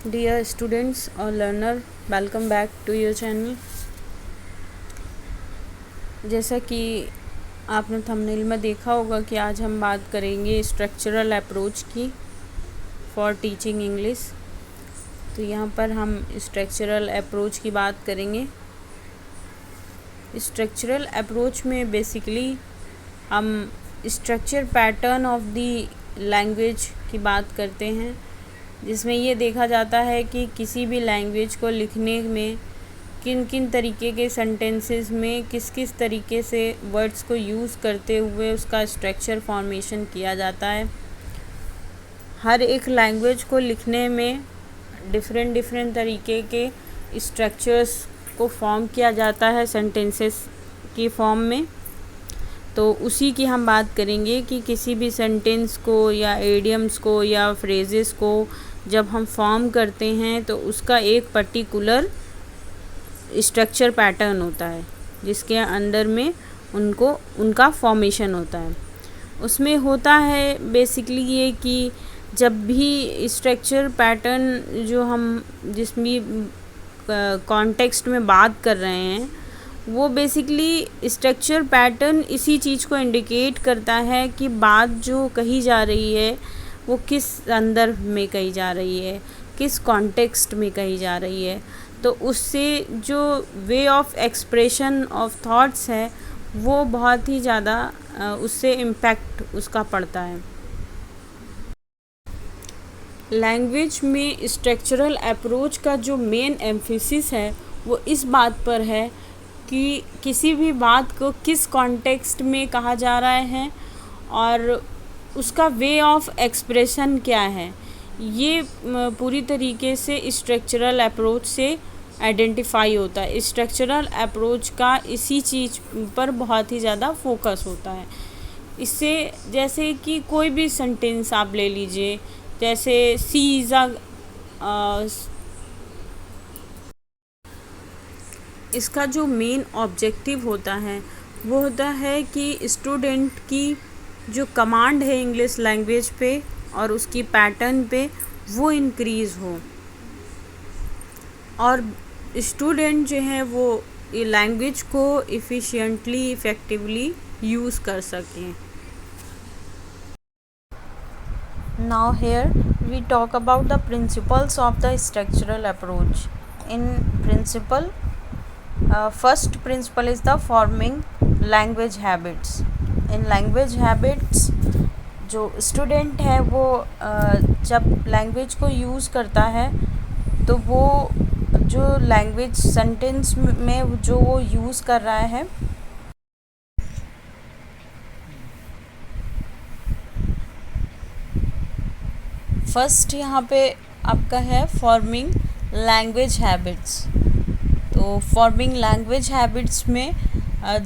Dear students or learner, welcome back to your channel। जैसा कि आपने थंबनेल में देखा होगा कि आज हम बात करेंगे स्ट्रक्चरल अप्रोच की फॉर टीचिंग इंग्लिश। तो यहाँ पर हम स्ट्रक्चरल अप्रोच की बात करेंगे। स्ट्रक्चरल अप्रोच में बेसिकली हम structure pattern of the language की बात करते हैं, जिसमें ये देखा जाता है कि किसी भी लैंग्वेज को लिखने में किन किन तरीके के सेंटेंसेस में किस किस तरीके से वर्ड्स को यूज़ करते हुए उसका स्ट्रक्चर फॉर्मेशन किया जाता है। हर एक लैंग्वेज को लिखने में डिफरेंट तरीके के स्ट्रक्चर्स को फॉर्म किया जाता है सेंटेंसेस की फॉर्म में। तो उसी की हम बात करेंगे कि किसी भी सेंटेंस को या एडियम्स को या फ्रेजेस को जब हम फॉर्म करते हैं तो उसका एक पर्टिकुलर स्ट्रक्चर पैटर्न होता है, जिसके अंदर में उनका फॉर्मेशन होता है। उसमें होता है बेसिकली ये कि जब भी स्ट्रक्चर पैटर्न जो हम जिसमें कॉन्टेक्स्ट में बात कर रहे हैं, वो बेसिकली स्ट्रक्चर पैटर्न इसी चीज़ को इंडिकेट करता है कि बात जो कही जा रही है वो किस संदर्भ में कही जा रही है, किस कॉन्टेक्स्ट में कही जा रही है। तो उससे जो way of expression of thoughts है वो बहुत ही ज़्यादा उससे इम्पैक्ट उसका पड़ता है। लैंग्वेज में स्ट्रक्चरल अप्रोच का जो मेन एम्फेसिस है वो इस बात पर है कि किसी भी बात को किस कॉन्टेक्स्ट में कहा जा रहा है और उसका वे ऑफ एक्सप्रेशन क्या है, ये पूरी तरीके से स्ट्रक्चरल अप्रोच से आइडेंटिफाई होता है। स्ट्रक्चरल अप्रोच का इसी चीज़ पर बहुत ही ज़्यादा फोकस होता है। इससे जैसे कि कोई भी सेंटेंस आप ले लीजिए, जैसे सी इज़ इसका जो मेन ऑब्जेक्टिव होता है वो होता है कि स्टूडेंट की जो कमांड है इंग्लिश लैंग्वेज पे और उसकी पैटर्न पे वो इंक्रीज़ हो और स्टूडेंट जो है वो ये लैंग्वेज को इफ़िशिएंटली इफ़ेक्टिवली यूज़ कर सकें। Now here we talk about the principles of the structural approach. In principle, first principle is the forming language habits. In language habits, जो स्टूडेंट है वो जब लैंग्वेज को यूज़ करता है तो वो जो लैंग्वेज सेंटेंस में जो वो यूज़ कर रहा है फर्स्ट यहाँ पे आपका है फॉर्मिंग लैंग्वेज हैबिट्स। तो फॉर्मिंग लैंग्वेज हैबिट्स में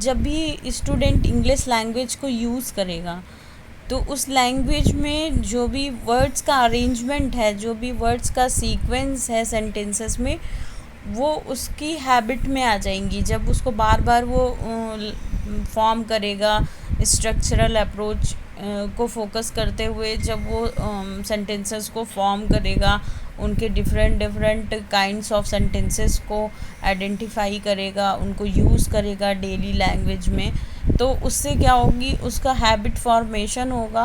जब भी स्टूडेंट इंग्लिश लैंग्वेज को यूज़ करेगा तो उस लैंग्वेज में जो भी वर्ड्स का अरेंजमेंट है, जो भी वर्ड्स का सीक्वेंस है सेंटेंसेस में, वो उसकी हैबिट में आ जाएंगी। जब उसको बार बार वो फॉर्म करेगा स्ट्रक्चरल अप्रोच को फोकस करते हुए, जब वो सेंटेंसेस को फॉर्म करेगा, उनके डिफरेंट काइंड्स ऑफ सेंटेंसेस को आइडेंटिफाई करेगा, उनको यूज़ करेगा डेली लैंग्वेज में, तो उससे क्या होगी, उसका हैबिट फॉर्मेशन होगा,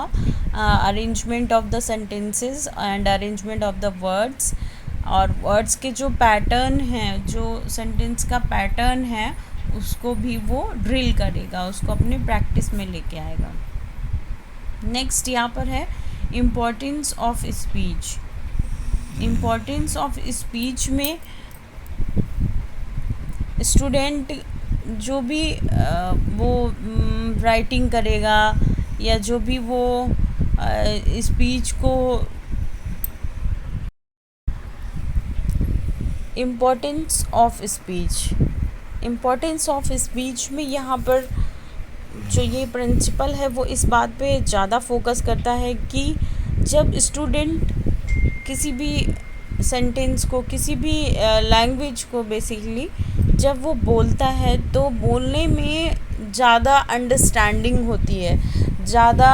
arrangement of the sentences and arrangement of the words. और वर्ड्स के जो पैटर्न हैं, जो सेंटेंस का पैटर्न है, उसको भी वो ड्रिल करेगा, उसको अपने प्रैक्टिस में लेके आएगा। नेक्स्ट यहाँ पर है importance of speech. Importance of speech में स्टूडेंट जो भी वो राइटिंग करेगा या जो भी वो स्पीच को इम्पोर्टेंस ऑफ स्पीच में यहाँ पर जो ये प्रिंसिपल है वो इस बात पे ज़्यादा फोकस करता है कि जब स्टूडेंट किसी भी सेंटेंस को, किसी भी लैंग्वेज को बेसिकली जब वो बोलता है तो बोलने में ज़्यादा अंडरस्टैंडिंग होती है, ज़्यादा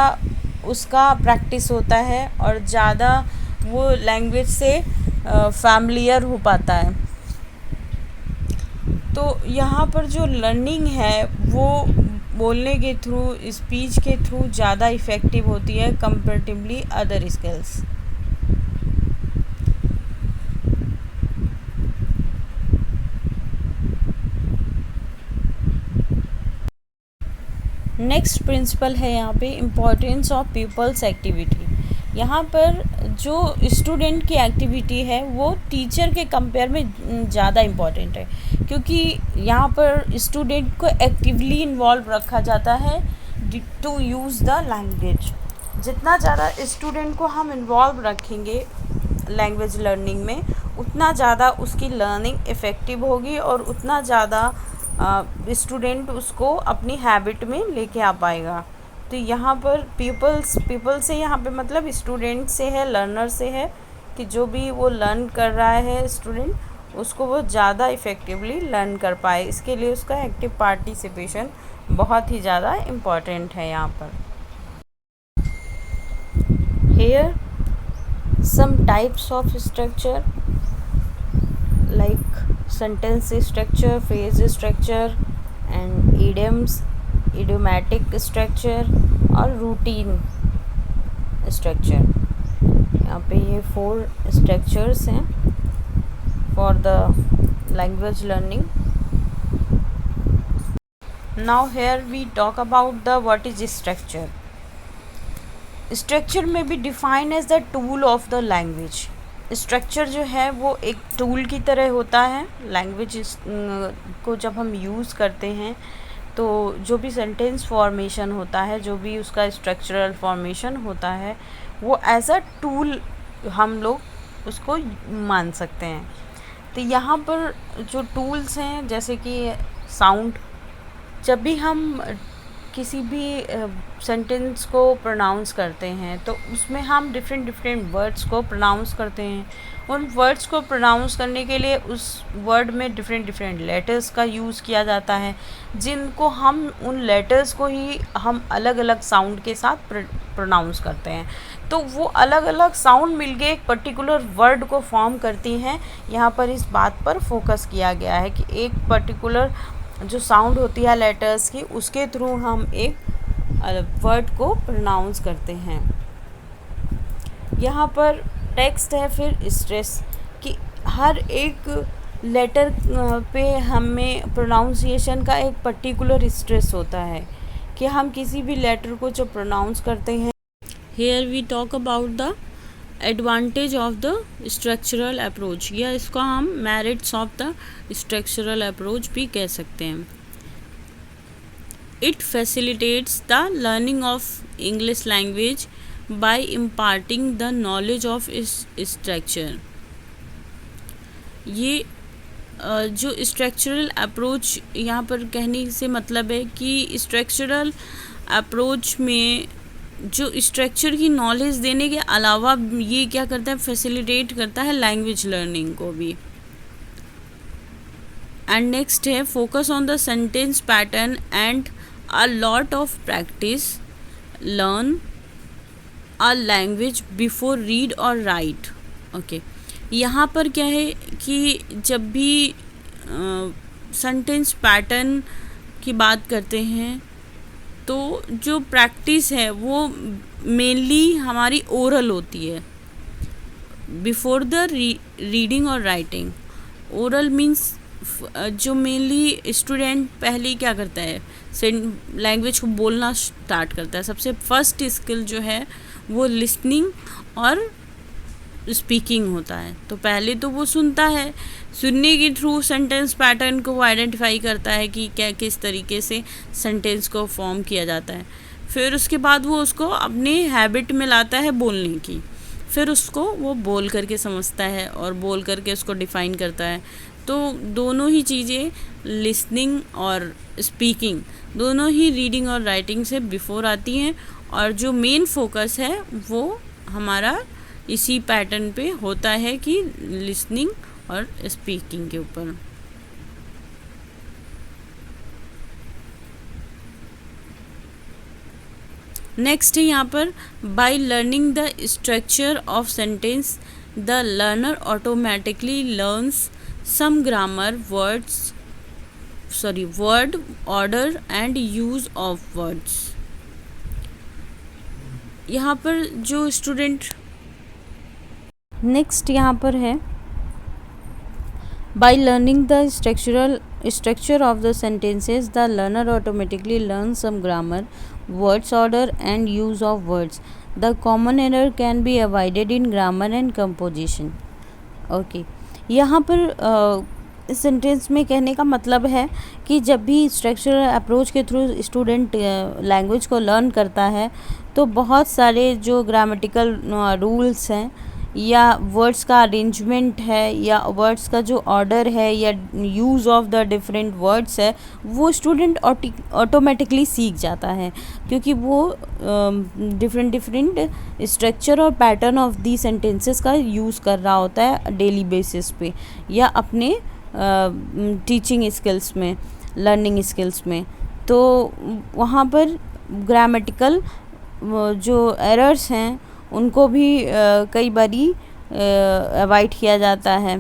उसका प्रैक्टिस होता है और ज़्यादा वो लैंग्वेज से फैमिलियर हो पाता है। तो यहाँ पर जो लर्निंग है वो बोलने के थ्रू, स्पीच के थ्रू ज़्यादा इफ़ेक्टिव होती है comparatively other skills. Next principle है यहाँ पे इम्पोर्टेंस ऑफ पीपल्स एक्टिविटी। यहाँ पर जो स्टूडेंट की एक्टिविटी है वो टीचर के कंपेयर में ज़्यादा इम्पॉर्टेंट है, क्योंकि यहाँ पर स्टूडेंट को एक्टिवली इन्वॉल्व रखा जाता है टू यूज़ द लैंग्वेज। जितना ज़्यादा स्टूडेंट को हम इन्वॉल्व रखेंगे लैंग्वेज लर्निंग में, उतना ज़्यादा उसकी लर्निंग इफ़ेक्टिव होगी और उतना ज़्यादा स्टूडेंट उसको अपनी हैबिट में लेके आ पाएगा। तो यहाँ पर पीपल से यहाँ पे मतलब स्टूडेंट से है, लर्नर से है, कि जो भी वो लर्न कर रहा है स्टूडेंट उसको वो ज़्यादा इफ़ेक्टिवली लर्न कर पाए। इसके लिए उसका एक्टिव पार्टिसिपेशन बहुत ही ज़्यादा इम्पॉर्टेंट है। यहाँ पर here some types of structure like sentence structure, phrase structure and idioms, idiomatic structure और routine structure। यहाँ पे ये 4 structures हैं for the language learning। Now here we talk about the what is structure। Structure may be defined as the tool of the language। Structure जो है वो एक tool की तरह होता है। लैंग्वेज को जब हम यूज़ करते हैं तो जो भी सेंटेंस फॉर्मेशन होता है, जो भी उसका स्ट्रक्चरल फॉर्मेशन होता है, वो एज अ टूल हम लोग उसको मान सकते हैं। तो यहाँ पर जो टूल्स हैं जैसे कि साउंड, जब भी हम किसी भी सेंटेंस को प्रोनाउंस करते हैं तो उसमें हम डिफरेंट वर्ड्स को प्रोनाउंस करते हैं। उन वर्ड्स को प्रोनाउंस करने के लिए उस वर्ड में डिफरेंट लेटर्स का यूज़ किया जाता है, जिनको हम उन लेटर्स को ही हम अलग अलग साउंड के साथ प्रोनाउंस करते हैं। तो वो अलग अलग साउंड मिलके एक पर्टिकुलर वर्ड को फॉर्म करती हैं। यहाँ पर इस बात पर फोकस किया गया है कि एक पर्टिकुलर जो साउंड होती है लेटर्स की, उसके थ्रू हम एक वर्ड को प्रोनाउंस करते हैं। यहाँ पर टेक्स्ट है, फिर स्ट्रेस, कि हर एक लेटर पे हमें प्रोनाउंसिएशन का एक पर्टिकुलर स्ट्रेस होता है कि हम किसी भी लेटर को जो प्रोनाउंस करते हैं। Here we talk about the advantage of the structural approach, या इसको हम merits of the structural approach भी कह सकते हैं। It facilitates the learning of English language by imparting the knowledge of structure. ये जो स्ट्रक्चरल अप्रोच यहाँ पर कहने से मतलब है कि स्ट्रक्चरल अप्रोच में जो स्ट्रक्चर की नॉलेज देने के अलावा ये क्या करता है, फैसिलिटेट करता है लैंग्वेज लर्निंग को भी। एंड नेक्स्ट है focus on the sentence pattern and a lot of practice, learn a language before read और राइट। ओके, यहाँ पर क्या है कि जब भी सेंटेंस पैटर्न की बात करते हैं तो जो प्रैक्टिस है वो मेनली हमारी ओरल होती है बिफोर द रीडिंग और राइटिंग। ओरल मीन्स जो मेनली स्टूडेंट पहले क्या करता है, लैंग्वेज को बोलना स्टार्ट करता है। सबसे फर्स्ट स्किल जो है वो लिसनिंग और स्पीकिंग होता है। तो पहले तो वो सुनता है, सुनने के थ्रू सेंटेंस पैटर्न को वो आइडेंटिफाई करता है कि क्या किस तरीके से सेंटेंस को फॉर्म किया जाता है। फिर उसके बाद वो उसको अपने हैबिट में लाता है बोलने की, फिर उसको वो बोल करके समझता है और बोल करके उसको डिफ़ाइन करता है। तो दोनों ही चीज़ें, लिसनिंग और स्पीकिंग, दोनों ही रीडिंग और राइटिंग से बिफोर आती हैं, और जो मेन फोकस है वो हमारा इसी पैटर्न पे होता है कि लिसनिंग और स्पीकिंग के ऊपर। नेक्स्ट है यहाँ पर by learning the structure of sentence the learner automatically learns some grammar, word order and use of words. यहाँ पर जो स्टूडेंट नेक्स्ट यहाँ पर है, by learning the structure of the sentences, the learner automatically learns some grammar, words order and use of words. The common error can be avoided in grammar and composition. Okay यहाँ पर इस sentence में कहने का मतलब है कि जब भी स्ट्रक्चरल अप्रोच के थ्रू स्टूडेंट लैंग्वेज को लर्न करता है तो बहुत सारे जो ग्रामेटिकल रूल्स हैं या वर्ड्स का अरेंजमेंट है या वर्ड्स का जो ऑर्डर है या use of the different words है वो स्टूडेंट ऑटोमेटिकली सीख जाता है, क्योंकि वो डिफरेंट स्ट्रक्चर और पैटर्न ऑफ दी सेंटेंसेस का यूज़ कर रहा होता है डेली बेसिस पे या अपने टीचिंग स्किल्स में, लर्निंग स्किल्स में। तो वहाँ पर ग्रामेटिकल जो एरर्स हैं उनको भी कई बारी अवॉइड किया जाता है।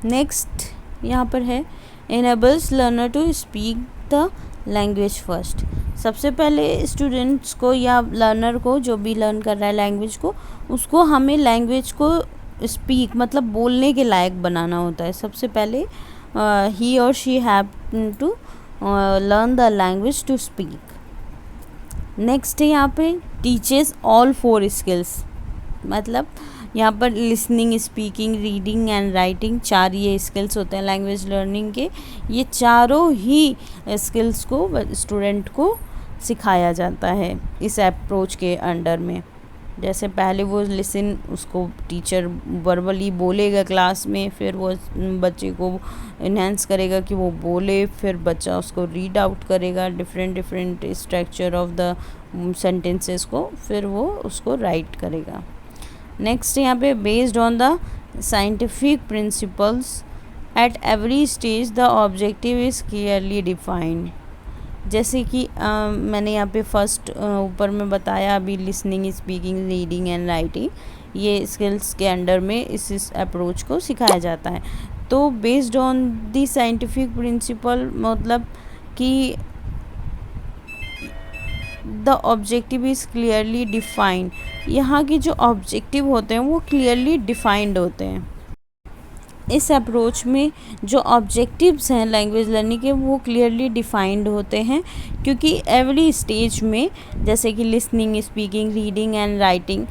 नेक्स्ट यहाँ पर है enables learner to speak the language first। सबसे पहले स्टूडेंट्स को या लर्नर को, जो भी लर्न कर रहा है लैंग्वेज को, उसको हमें लैंग्वेज को स्पीक मतलब बोलने के लायक बनाना होता है। सबसे पहले ही और she have to learn the language to speak. Next है यहाँ पे टीचेस ऑल 4 स्किल्स, मतलब यहाँ पर listening, speaking, reading and writing, 4 ये स्किल्स होते हैं लैंग्वेज लर्निंग के। ये चारों ही स्किल्स को स्टूडेंट को सिखाया जाता है इस अप्रोच के अंडर में। जैसे पहले वो लिसन, उसको टीचर वर्बली बोलेगा क्लास में, फिर वो बच्चे को इन्हेंस करेगा कि वो बोले, फिर बच्चा उसको रीड आउट करेगा different structure of the sentences को, फिर वो उसको राइट करेगा। नेक्स्ट यहाँ पे based on the scientific principles at every stage the objective is clearly defined. जैसे कि मैंने यहाँ पे फर्स्ट ऊपर में बताया अभी, listening, speaking, reading and writing, ये स्किल्स के अंडर में इस अप्रोच को सिखाया जाता है। तो based on the scientific principle मतलब कि the objective is clearly defined, यहाँ के जो ऑब्जेक्टिव होते हैं वो क्लियरली डिफाइंड होते हैं। इस अप्रोच में जो ऑब्जेक्टिव्स हैं लैंग्वेज लर्निंग के वो क्लियरली डिफाइंड होते हैं, क्योंकि एवरी स्टेज में, जैसे कि listening, speaking, reading and writing,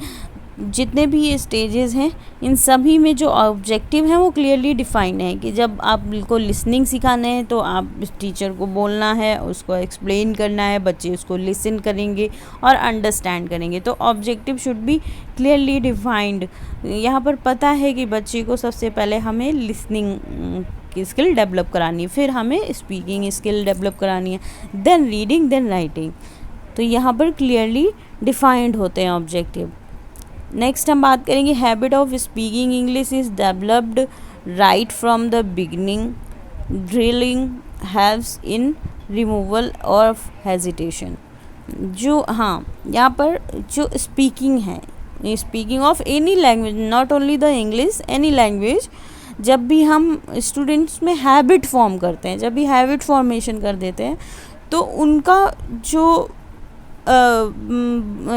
जितने भी ये स्टेजेस हैं इन सभी में जो ऑब्जेक्टिव हैं वो क्लियरली डिफाइंड है कि जब आपको लिसनिंग सिखाना है तो आप टीचर को बोलना है, उसको एक्सप्लेन करना है, बच्चे उसको लिसन करेंगे और अंडरस्टैंड करेंगे। तो objective should be clearly defined. यहाँ पर पता है कि बच्चे को सबसे पहले हमें लिसनिंग की स्किल डेवलप करानी है, फिर हमें स्पीकिंग स्किल डेवलप करानी है, देन रीडिंग, देन राइटिंग। तो यहाँ पर क्लियरली डिफाइंड होते हैं ऑब्जेक्टिव। नेक्स्ट हम बात करेंगे habit of speaking English is developed right from the beginning, drilling helps in removal of hesitation. जो यहाँ पर जो स्पीकिंग है, speaking of any language, not only the English, any language, जब भी हम स्टूडेंट्स में हैबिट फॉर्म करते हैं, जब भी हैबिट फॉर्मेशन कर देते हैं तो उनका जो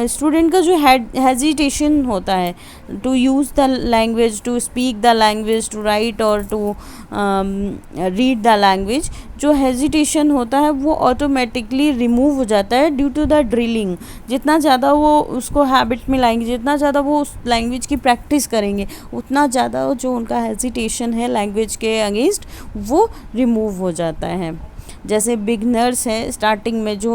स्टूडेंट का जो हेजिटेशन होता है to use the language, to speak the language, to write और टू रीड द लैंग्वेज, जो हेजिटेशन होता है वो ऑटोमेटिकली रिमूव हो जाता है ड्यू टू द ड्रिलिंग। जितना ज़्यादा वो उसको हैबिट में लाएंगे, जितना ज़्यादा वो उस लैंग्वेज की प्रैक्टिस करेंगे, उतना ज़्यादा जो उनका हेजिटेशन है लैंग्वेज के अगेंस्ट वो रिमूव हो जाता है। जैसे बिगनर्स हैं, स्टार्टिंग में जो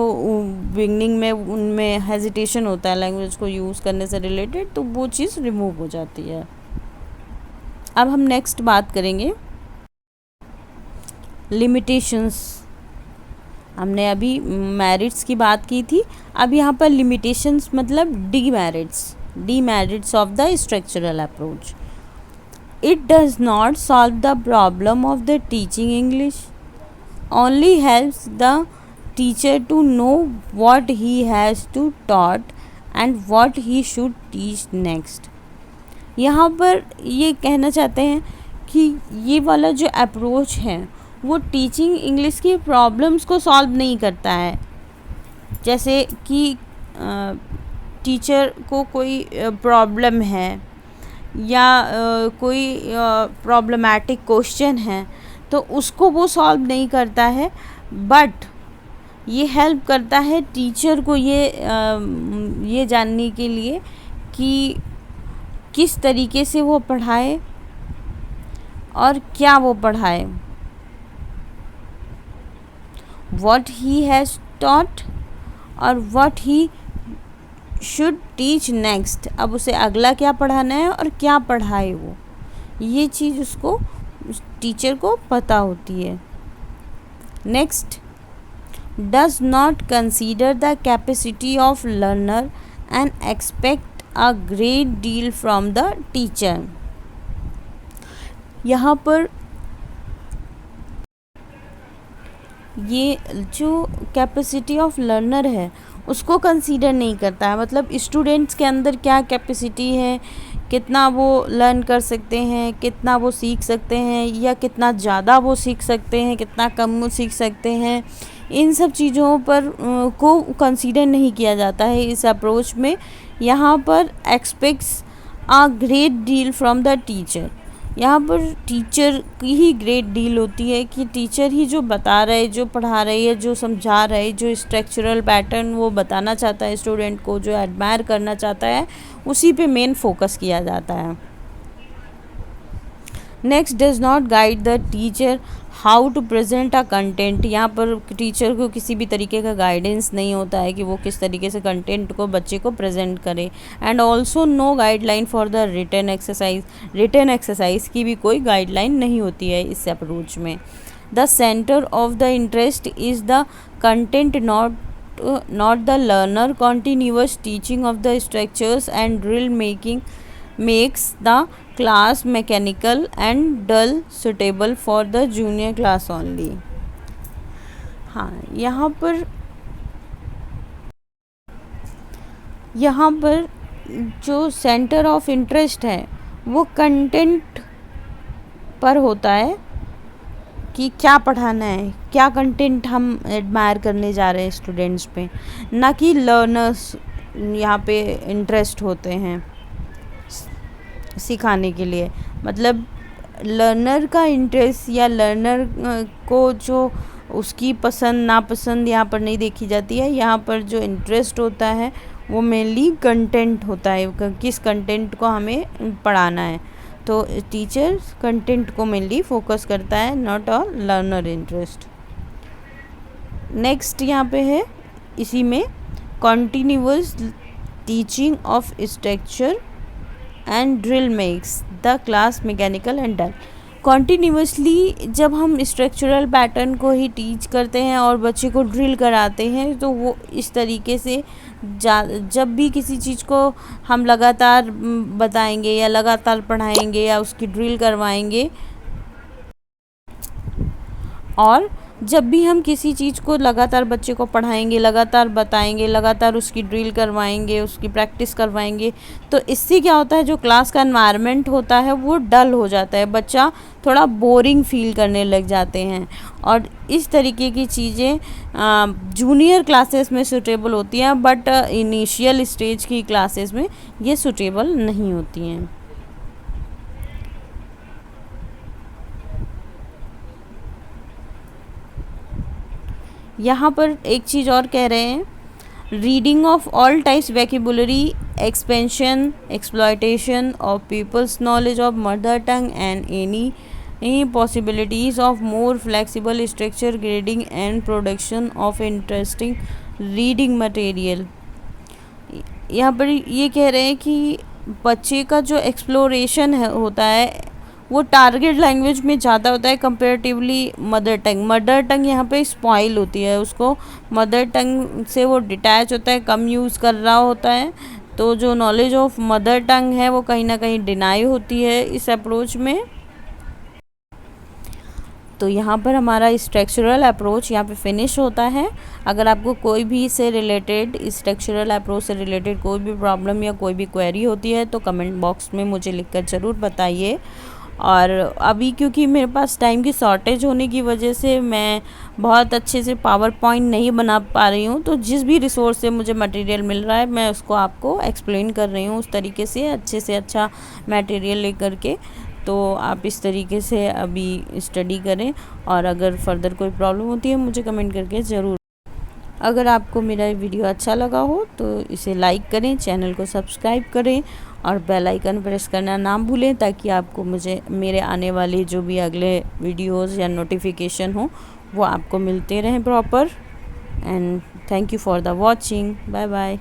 बिगनिंग में उनमें हेजिटेशन होता है लैंग्वेज को यूज़ करने से रिलेटेड, तो वो चीज़ रिमूव हो जाती है। अब हम नेक्स्ट बात करेंगे लिमिटेशंस। हमने अभी मेरिट्स की बात की थी, अब यहाँ पर लिमिटेशंस मतलब demerits of the structural approach. It does not solve the problem of the teaching English, only helps the teacher to know what he has to taught and what he should teach next. यहाँ पर ये कहना चाहते हैं कि ये वाला जो अप्रोच है वो टीचिंग इंग्लिश की प्रॉब्लम्स को सॉल्व नहीं करता है। जैसे कि टीचर को कोई प्रॉब्लम है या कोई प्रॉब्लमैटिक क्वेश्चन है तो उसको वो सॉल्व नहीं करता है, बट ये हेल्प करता है टीचर को ये जानने के लिए कि किस तरीके से वो पढ़ाए और क्या वो पढ़ाए, what he has taught और what he should teach next। अब उसे अगला क्या पढ़ाना है और क्या पढ़ाए वो, ये चीज़ उसको टीचर को पता होती है। Next, does not consider the capacity of learner and expect a great deal from the teacher। यहाँ पर ये जो कैपेसिटी ऑफ लर्नर है उसको कंसीडर नहीं करता है, मतलब स्टूडेंट्स के अंदर क्या कैपेसिटी है, कितना वो लर्न कर सकते हैं, कितना वो सीख सकते हैं या कितना ज़्यादा वो सीख सकते हैं, कितना कम वो सीख सकते हैं, इन सब चीज़ों पर को कंसीडर नहीं किया जाता है इस अप्रोच में। यहाँ पर aspects a great deal from the teacher, यहाँ पर टीचर की ही ग्रेट डील होती है कि टीचर ही जो बता रहे, जो पढ़ा रही है, जो समझा रहे, जो स्ट्रक्चरल पैटर्न वो बताना चाहता है स्टूडेंट को, जो एडमायर करना चाहता है, उसी पे मेन फोकस किया जाता है। Next, does not guide the teacher how to present a content, यहाँ पर टीचर को किसी भी तरीके का गाइडेंस नहीं होता है कि वो किस तरीके से कंटेंट को बच्चे को प्रेजेंट करे। And also no guideline for the written exercise, written exercise की भी कोई गाइडलाइन नहीं होती है इस अप्रोच में। The centre of the interest is the content, not the learner. Continuous teaching of the structures and drill making makes the class mechanical and dull, suitable for the junior class only। हाँ, यहाँ पर जो centre of interest है वो content पर होता है कि क्या पढ़ाना है, क्या कंटेंट हम एडमायर करने जा रहे हैं स्टूडेंट्स पे, ना कि लर्नर्स यहाँ पे इंटरेस्ट होते हैं सिखाने के लिए। मतलब लर्नर का इंटरेस्ट या लर्नर को जो उसकी पसंद नापसंद यहाँ पर नहीं देखी जाती है, यहाँ पर जो इंटरेस्ट होता है वो मेनली कंटेंट होता है, किस कंटेंट को हमें पढ़ाना है। तो टीचर कंटेंट को मेनली फोकस करता है, not a learner interest. Next यहाँ पे है इसी में, continuous teaching of structure and drill makes the class mechanical and dull. Continuously जब हम स्ट्रक्चरल पैटर्न को ही टीच करते हैं और बच्चे को ड्रिल कराते हैं तो वो इस तरीके से जब भी किसी चीज़ को हम लगातार बताएंगे या लगातार पढ़ाएंगे या उसकी ड्रिल करवाएंगे, और जब भी हम किसी चीज़ को लगातार बच्चे को पढ़ाएंगे, लगातार बताएंगे, लगातार उसकी ड्रिल करवाएंगे, उसकी प्रैक्टिस करवाएंगे, तो इससे क्या होता है, जो क्लास का एनवायरनमेंट होता है वो डल हो जाता है, बच्चा थोड़ा बोरिंग फील करने लग जाते हैं। और इस तरीके की चीज़ें जूनियर क्लासेस में सूटेबल होती हैं, बट इनिशियल स्टेज की क्लासेस में ये सूटेबल नहीं होती हैं। यहाँ पर एक चीज़ और कह रहे हैं, reading of all types vocabulary expansion exploitation of people's knowledge of mother tongue and any possibilities of more flexible structure grading and production of interesting reading material. यहाँ पर ये कह रहे हैं कि बच्चे का जो एक्सप्लोरेशन होता है वो टारगेट लैंग्वेज में ज़्यादा होता है comparatively mother tongue. Mother tongue यहाँ पे स्पॉइल होती है, उसको मदर टंग से वो डिटैच होता है, कम यूज़ कर रहा होता है, तो जो नॉलेज ऑफ मदर टंग है वो कहीं ना कहीं डिनाई होती है इस अप्रोच में। तो यहाँ पर हमारा स्ट्रक्चरल अप्रोच यहाँ पे फिनिश होता है। अगर आपको कोई भी इससे रिलेटेड, स्ट्रक्चरल अप्रोच से रिलेटेड कोई भी प्रॉब्लम या कोई भी क्वेरी होती है तो कमेंट बॉक्स में मुझे लिखकर ज़रूर बताइए। और अभी क्योंकि मेरे पास टाइम की शॉर्टेज होने की वजह से मैं बहुत अच्छे से पावर पॉइंट नहीं बना पा रही हूँ, तो जिस भी रिसोर्स से मुझे मटेरियल मिल रहा है मैं उसको आपको एक्सप्लेन कर रही हूँ उस तरीके से, अच्छे से अच्छा मटेरियल लेकर के। तो आप इस तरीके से अभी स्टडी करें, और अगर फर्दर कोई प्रॉब्लम होती है मुझे कमेंट करके ज़रूर। अगर आपको मेरा वीडियो अच्छा लगा हो तो इसे लाइक करें, चैनल को सब्सक्राइब करें और बेल आइकन प्रेस करना ना भूलें, ताकि आपको मेरे आने वाले जो भी अगले वीडियोस या नोटिफिकेशन हो वो आपको मिलते रहें proper. And thank you for the watching. Bye bye.